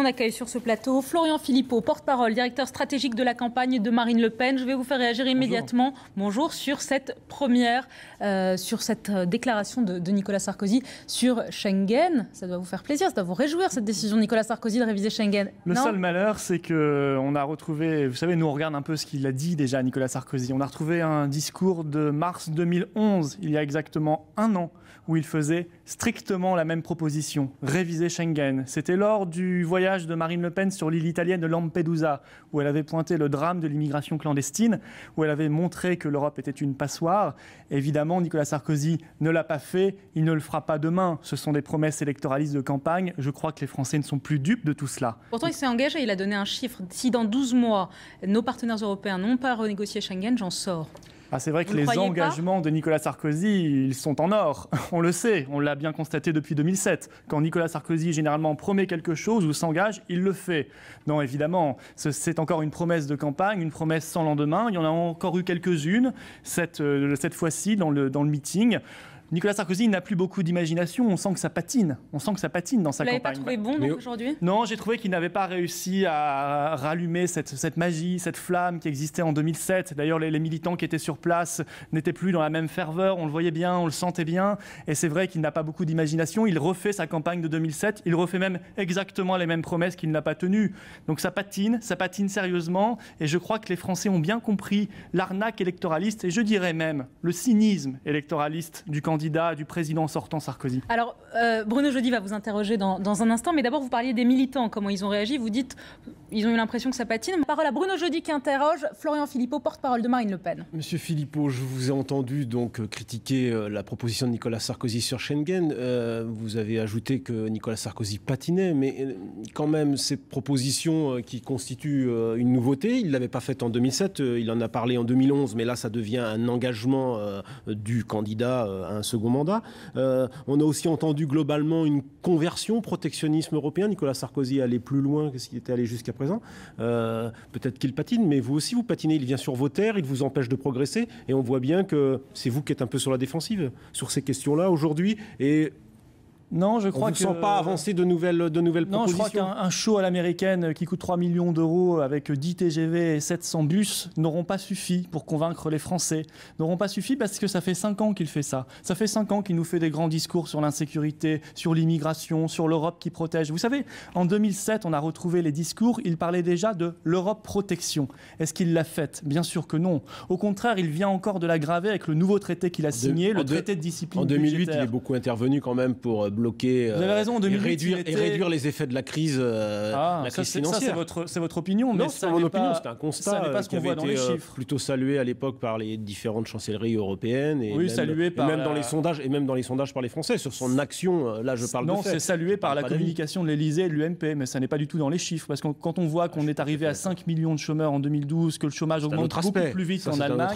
on accueille sur ce plateau Florian Philippot, porte-parole, directeur stratégique de la campagne de Marine Le Pen. Je vais vous faire réagir immédiatement. Bonjour sur cette première, sur cette déclaration de Nicolas Sarkozy sur Schengen. Ça doit vous faire plaisir, ça doit vous réjouir cette décision de Nicolas Sarkozy de réviser Schengen. Le seul malheur, c'est qu'on a retrouvé, vous savez, nous on regarde un peu ce qu'il a dit déjà Nicolas Sarkozy. On a retrouvé un discours de mars 2011, il y a exactement un an, où il faisait strictement la même proposition, réviser Schengen. C'était lors du voyage de Marine Le Pen sur l'île italienne de Lampedusa, où elle avait pointé le drame de l'immigration clandestine, où elle avait montré que l'Europe était une passoire. Évidemment, Nicolas Sarkozy ne l'a pas fait, il ne le fera pas demain. Ce sont des promesses électoralistes de campagne. Je crois que les Français ne sont plus dupes de tout cela. Pourtant, il s'est engagé, il a donné un chiffre. Si dans 12 mois, nos partenaires européens n'ont pas renégocié Schengen, j'en sors. Ah, c'est vrai que les engagements de Nicolas Sarkozy, ils sont en or. On le sait, on l'a bien constaté depuis 2007. Quand Nicolas Sarkozy généralement promet quelque chose ou s'engage, il le fait. Non, évidemment, c'est encore une promesse de campagne, une promesse sans lendemain. Il y en a encore eu quelques-unes cette fois-ci dans le meeting. Nicolas Sarkozy n'a plus beaucoup d'imagination, on sent que ça patine. On sent que ça patine dans sa campagne. Vous l'avez pas trouvé bon aujourd'hui ? Non, j'ai trouvé qu'il n'avait pas réussi à rallumer cette magie, cette flamme qui existait en 2007. D'ailleurs, les militants qui étaient sur place n'étaient plus dans la même ferveur, on le voyait bien, on le sentait bien. Et c'est vrai qu'il n'a pas beaucoup d'imagination. Il refait sa campagne de 2007, il refait même exactement les mêmes promesses qu'il n'a pas tenues. Donc ça patine sérieusement. Et je crois que les Français ont bien compris l'arnaque électoraliste et je dirais même le cynisme électoraliste du candidat du président sortant Sarkozy. Alors, Bruno Jeudi va vous interroger dans un instant, mais d'abord, vous parliez des militants, comment ils ont réagi. Vous dites, ils ont eu l'impression que ça patine. Parole à Bruno Jeudi qui interroge Florian Philippot, porte-parole de Marine Le Pen. Monsieur Philippot, je vous ai entendu donc critiquer la proposition de Nicolas Sarkozy sur Schengen. Vous avez ajouté que Nicolas Sarkozy patinait, mais quand même, cette proposition qui constitue une nouveauté, il ne l'avait pas faite en 2007, il en a parlé en 2011, mais là, ça devient un engagement du candidat à un second mandat. On a aussi entendu globalement une conversion protectionnisme européen. Nicolas Sarkozy allait plus loin que ce qu'il était allé jusqu'à présent. Peut-être qu'il patine, mais vous aussi vous patinez. Il vient sur vos terres, il vous empêche de progresser. Et on voit bien que c'est vous qui êtes un peu sur la défensive sur ces questions-là aujourd'hui. Et non, je crois on ne sent pas avancer de nouvelles propositions. Non, je crois qu'un show à l'américaine qui coûte 3 millions d'euros avec 10 TGV et 700 bus n'auront pas suffi pour convaincre les Français. N'auront pas suffi parce que ça fait 5 ans qu'il fait ça. Ça fait 5 ans qu'il nous fait des grands discours sur l'insécurité, sur l'immigration, sur l'Europe qui protège. Vous savez, en 2007, on a retrouvé les discours. Il parlait déjà de l'Europe protection. Est-ce qu'il l'a faite ? Bien sûr que non. Au contraire, il vient encore de l'aggraver avec le nouveau traité qu'il a signé, le traité de discipline En 2008, budgétaire. il est beaucoup intervenu quand même pour bloquer Vous avez raison, en 2008, et réduire les effets de la crise, financière. C'est votre opinion, non, mais c'est mon opinion, c'est un constat qui avait été plutôt salué à l'époque par les différentes chancelleries européennes et même dans les sondages par les Français sur son action. Là, je parle de fait. Non, c'est salué par la communication de l'Élysée et de l'UMP, mais ça n'est pas du tout dans les chiffres, parce que quand on voit qu'on est arrivé à 5 millions de chômeurs en 2012, que le chômage augmente beaucoup plus vite en Allemagne,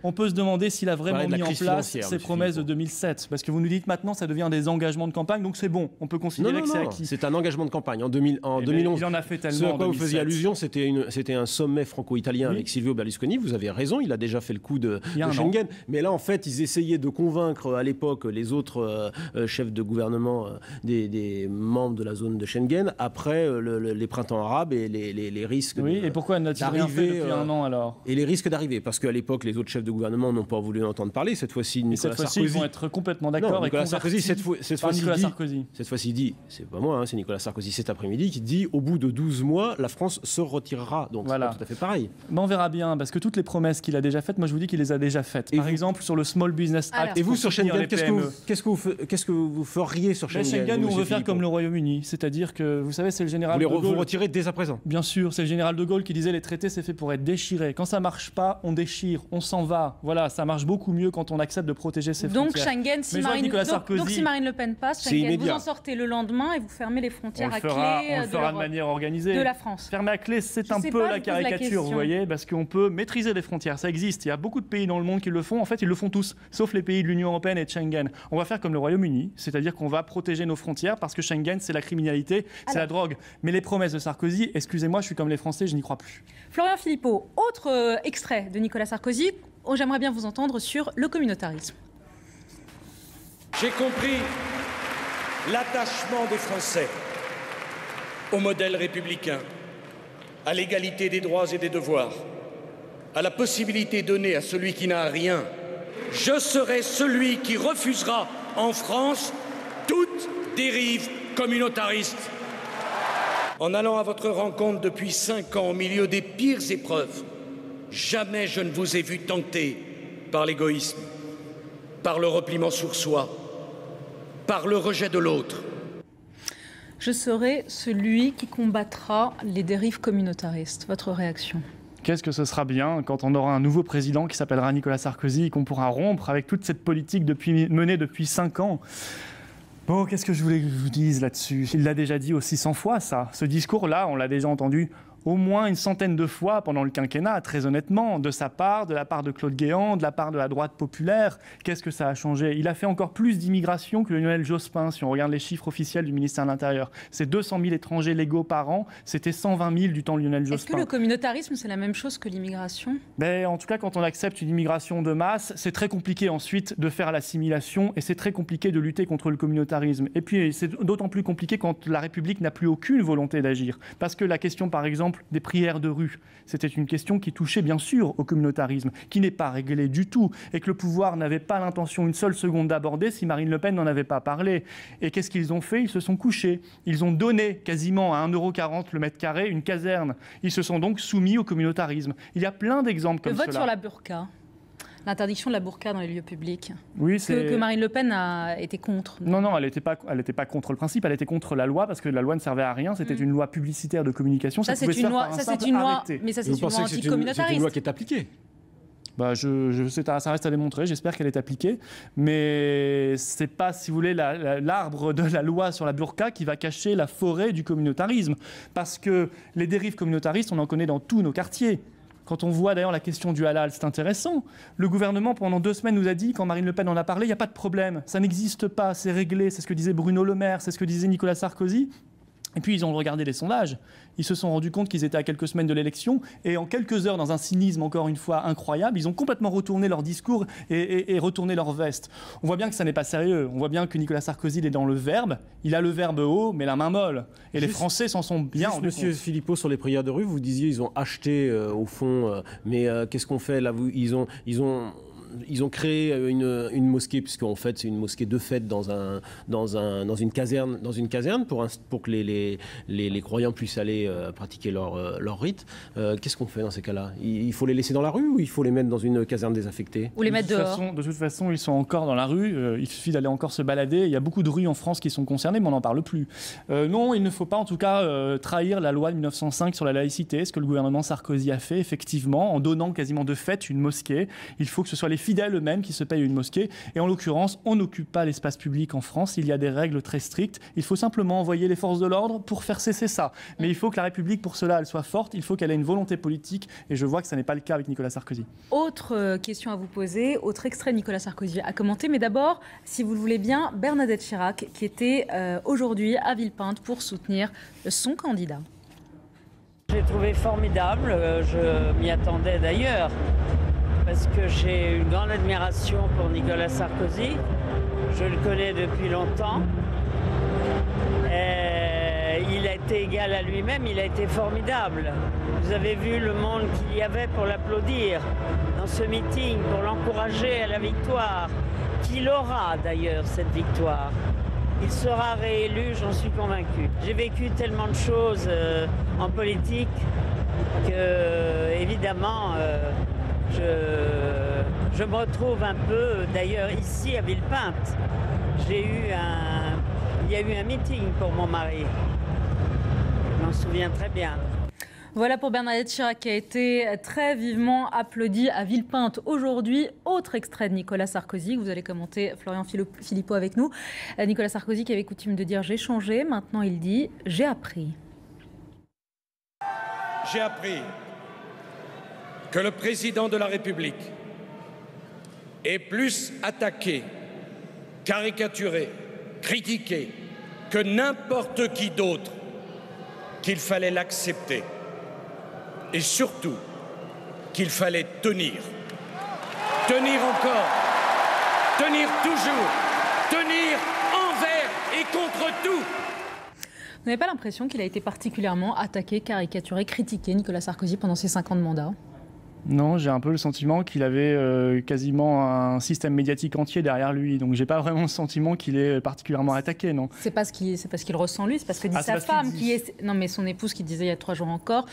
on peut se demander s'il a vraiment mis en place ses promesses de 2007, parce que vous nous dites maintenant ça devient des engagements de campagne, donc c'est bon, on peut considérer que c'est acquis. C'est un engagement de campagne. En 2011, il en a fait tellement. Ce à quoi vous faisiez allusion, c'était un sommet franco-italien avec Silvio Berlusconi. Vous avez raison, il a déjà fait le coup de Schengen. Mais là, en fait, ils essayaient de convaincre à l'époque les autres chefs de gouvernement des membres de la zone de Schengen après les printemps arabes et les risques. Oui, et pourquoi n'a-t-il rien fait depuis un an alors ? Et les risques d'arriver, parce qu'à l'époque, les autres chefs de gouvernement n'ont pas voulu entendre parler. Cette fois-ci, Nicolas Sarkozy, ils vont être complètement d'accord. Nicolas Sarkozy, cette fois-ci dit, c'est pas moi, c'est Nicolas Sarkozy cet après-midi qui dit au bout de 12 mois, la France se retirera. Donc voilà. C'est pas tout à fait pareil. Mais on verra bien, parce que toutes les promesses qu'il a déjà faites, moi je vous dis qu'il les a déjà faites. Par exemple, sur le Small Business Act. Et vous, sur Schengen, qu'est-ce que vous feriez sur Schengen ? Schengen, on veut faire comme le Royaume-Uni. C'est-à-dire que, vous savez, c'est le général de Gaulle. Vous retirez dès à présent ? Bien sûr, c'est le général de Gaulle qui disait les traités, c'est fait pour être déchirés. Quand ça marche pas, on déchire, on s'en va. Voilà, ça marche beaucoup mieux quand on accepte de protéger ses frontières. Donc Schengen, si Marine Le Pen passe, Schengen, vous en sortez le lendemain et vous fermez les frontières à clé on le fera de manière organisée. De la France. Fermer à clé, c'est un peu la caricature, vous voyez, parce qu'on peut maîtriser les frontières, ça existe. Il y a beaucoup de pays dans le monde qui le font. En fait, ils le font tous, sauf les pays de l'Union européenne et de Schengen. On va faire comme le Royaume-Uni, c'est-à-dire qu'on va protéger nos frontières parce que Schengen, c'est la criminalité, c'est la drogue. Mais les promesses de Sarkozy, excusez-moi, je suis comme les Français, je n'y crois plus. Florian Philippot, autre extrait de Nicolas Sarkozy. J'aimerais bien vous entendre sur le communautarisme. J'ai compris l'attachement des Français au modèle républicain, à l'égalité des droits et des devoirs, à la possibilité donnée à celui qui n'a rien. Je serai celui qui refusera en France toute dérive communautariste. En allant à votre rencontre depuis 5 ans au milieu des pires épreuves, jamais je ne vous ai vu tenté par l'égoïsme, par le repliement sur soi, par le rejet de l'autre. Je serai celui qui combattra les dérives communautaristes. Votre réaction ? Qu'est-ce que ce sera bien quand on aura un nouveau président qui s'appellera Nicolas Sarkozy et qu'on pourra rompre avec toute cette politique menée depuis 5 ans. Bon, qu'est-ce que je voulais que je vous dise là-dessus ? Il l'a déjà dit aussi 100 fois, ça. Ce discours-là, on l'a déjà entendu au moins une centaine de fois pendant le quinquennat, très honnêtement, de sa part, de la part de Claude Guéant, de la part de la droite populaire. Qu'est-ce que ça a changé ? Il a fait encore plus d'immigration que Lionel Jospin, si on regarde les chiffres officiels du ministère de l'Intérieur. C'est 200 000 étrangers légaux par an, c'était 120 000 du temps de Lionel Jospin. Est-ce que le communautarisme, c'est la même chose que l'immigration ? En tout cas, quand on accepte une immigration de masse, c'est très compliqué ensuite de faire l'assimilation et c'est très compliqué de lutter contre le communautarisme. Et puis, c'est d'autant plus compliqué quand la République n'a plus aucune volonté d'agir. Parce que la question, par exemple, des prières de rue. C'était une question qui touchait bien sûr au communautarisme, qui n'est pas réglée du tout, et que le pouvoir n'avait pas l'intention une seule seconde d'aborder si Marine Le Pen n'en avait pas parlé. Et qu'est-ce qu'ils ont fait ? Ils se sont couchés. Ils ont donné quasiment à 1,40 € le mètre carré une caserne. Ils se sont donc soumis au communautarisme. Il y a plein d'exemples comme cela. Le vote sur la burqa. L'interdiction de la burqa dans les lieux publics, oui, que Marine Le Pen a été contre. Non, elle n'était pas contre le principe, elle était contre la loi, parce que la loi ne servait à rien, c'était une loi publicitaire de communication. Ça, c'est une loi, mais ça, c'est une loi anticommunautariste. C'est une loi qui est appliquée. Ça reste à démontrer, j'espère qu'elle est appliquée, mais c'est pas, si vous voulez, l'arbre de la loi sur la burqa qui va cacher la forêt du communautarisme, parce que les dérives communautaristes, on en connaît dans tous nos quartiers. Quand on voit d'ailleurs la question du halal, c'est intéressant. Le gouvernement, pendant 2 semaines, nous a dit, quand Marine Le Pen en a parlé, il n'y a pas de problème, ça n'existe pas, c'est réglé, c'est ce que disait Bruno Le Maire, c'est ce que disait Nicolas Sarkozy. Et puis ils ont regardé les sondages, ils se sont rendus compte qu'ils étaient à quelques semaines de l'élection, et en quelques heures, dans un cynisme encore une fois incroyable, ils ont complètement retourné leur discours et retourné leur veste. On voit bien que ça n'est pas sérieux, on voit bien que Nicolas Sarkozy il est dans le verbe, il a le verbe haut mais la main molle, et les Français s'en sont bien rendus compte. Monsieur Philippot, sur les prières de rue, vous disiez ils ont acheté au fond, mais qu'est-ce qu'on fait là ? Ils ont créé une mosquée, puisqu'en fait c'est une mosquée de fête dans une caserne pour que les croyants puissent aller pratiquer leur rite. Qu'est-ce qu'on fait dans ces cas-là ? Il faut les laisser dans la rue ou il faut les mettre dans une caserne désaffectée ? Ou les mettre dehors ? De toute façon, ils sont encore dans la rue. Il suffit d'aller encore se balader. Il y a beaucoup de rues en France qui sont concernées, mais on n'en parle plus. Non, il ne faut pas en tout cas trahir la loi de 1905 sur la laïcité, ce que le gouvernement Sarkozy a fait effectivement en donnant quasiment de fait une mosquée. Il faut que ce soit les fidèles eux-mêmes qui se payent une mosquée. Et en l'occurrence, on n'occupe pas l'espace public en France. Il y a des règles très strictes. Il faut simplement envoyer les forces de l'ordre pour faire cesser ça. Mais il faut que la République, pour cela, elle soit forte. Il faut qu'elle ait une volonté politique. Et je vois que ce n'est pas le cas avec Nicolas Sarkozy. Autre question à vous poser. Autre extrait de Nicolas Sarkozy à commenter. Mais d'abord, si vous le voulez bien, Bernadette Chirac, qui était aujourd'hui à Villepinte pour soutenir son candidat. J'ai trouvé formidable. Je m'y attendais d'ailleurs. Parce que j'ai une grande admiration pour Nicolas Sarkozy. Je le connais depuis longtemps. Il a été égal à lui-même, il a été formidable. Vous avez vu le monde qu'il y avait pour l'applaudir dans ce meeting, pour l'encourager à la victoire, qu'il aura d'ailleurs cette victoire. Il sera réélu, j'en suis convaincu. J'ai vécu tellement de choses en politique que, évidemment, je me retrouve un peu, d'ailleurs, ici à Villepinte. Il y a eu un meeting pour mon mari. Je m'en souviens très bien. Voilà pour Bernadette Chirac qui a été très vivement applaudie à Villepinte aujourd'hui. Autre extrait de Nicolas Sarkozy que vous allez commenter, Florian Philippot avec nous. Nicolas Sarkozy qui avait coutume de dire « j'ai changé », maintenant il dit « j'ai appris ». J'ai appris que le président de la République est plus attaqué, caricaturé, critiqué que n'importe qui d'autre, qu'il fallait l'accepter et surtout qu'il fallait tenir. Tenir encore, tenir toujours, tenir envers et contre tout. Vous n'avez pas l'impression qu'il a été particulièrement attaqué, caricaturé, critiqué, Nicolas Sarkozy, pendant ses 5 ans de mandat ? Non, j'ai un peu le sentiment qu'il avait quasiment un système médiatique entier derrière lui. Donc, j'ai pas vraiment le sentiment qu'il est particulièrement attaqué, non. C'est pas ce qu'il ressent lui, c'est parce que dit sa femme, qui est... Non, mais son épouse qui disait il y a 3 jours encore,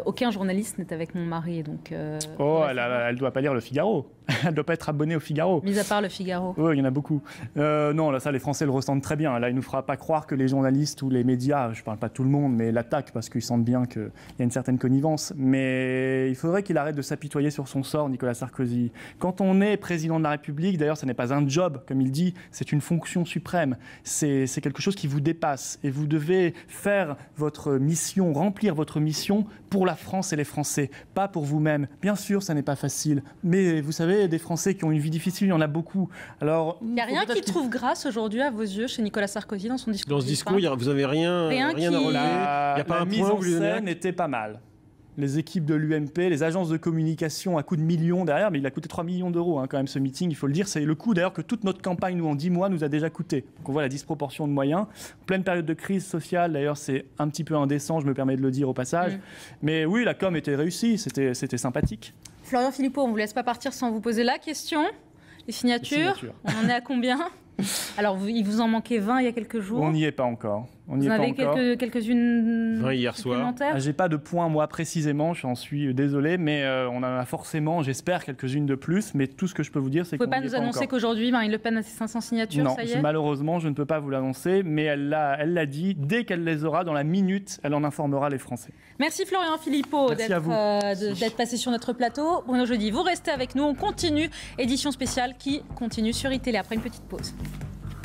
aucun journaliste n'est avec mon mari. Donc, elle doit pas lire le Figaro. Elle doit pas être abonnée au Figaro. Mis à part le Figaro. Oui, il y en a beaucoup. Non, là, ça, les Français le ressentent très bien. Là, il nous fera pas croire que les journalistes ou les médias, je parle pas de tout le monde, mais l'attaquent parce qu'ils sentent bien qu'il y a une certaine connivence. Mais il faudrait qu'il arrête de s'apitoyer sur son sort, Nicolas Sarkozy. Quand on est président de la République, d'ailleurs, ce n'est pas un job, comme il dit, c'est une fonction suprême. C'est quelque chose qui vous dépasse. Et vous devez faire votre mission, remplir votre mission pour la France et les Français, pas pour vous-même. Bien sûr, ça n'est pas facile. Mais vous savez, des Français qui ont une vie difficile, il y en a beaucoup. Alors, il n'y a rien qui trouve grâce aujourd'hui, à vos yeux, chez Nicolas Sarkozy, dans son discours. Dans ce discours, vous n'avez rien à relever. Il n'y a pas la un mise point en où vous scène était pas mal. Les équipes de l'UMP, les agences de communication à coups de millions derrière, mais il a coûté 3 millions d'euros quand même ce meeting, il faut le dire. C'est le coût d'ailleurs que toute notre campagne, nous, en 10 mois, nous a déjà coûté. Donc on voit la disproportion de moyens. En pleine période de crise sociale, d'ailleurs, c'est un petit peu indécent, je me permets de le dire au passage. Mais oui, la com était réussie, c'était sympathique. Florian Philippot, on ne vous laisse pas partir sans vous poser la question. Les signatures. On en est à combien ? Alors, il vous en manquait 20 il y a quelques jours. On n'y est pas encore. Vous en avez quelques-unes hier soir. J'ai pas de points, moi, précisément, j'en suis désolé, mais on en a forcément, j'espère, quelques-unes de plus. Mais tout ce que je peux vous dire, c'est qu'on n'y est pas encore. Vous ne pouvez pas nous annoncer qu'aujourd'hui, Marine Le Pen a ses 500 signatures, non, ça y est ? Malheureusement, je ne peux pas vous l'annoncer, mais elle l'a dit, dès qu'elle les aura, dans la minute, elle en informera les Français. Merci Florian Philippot d'être passé sur notre plateau. Bruno Jeudi, vous restez avec nous, on continue, édition spéciale qui continue sur iTélé après une petite pause.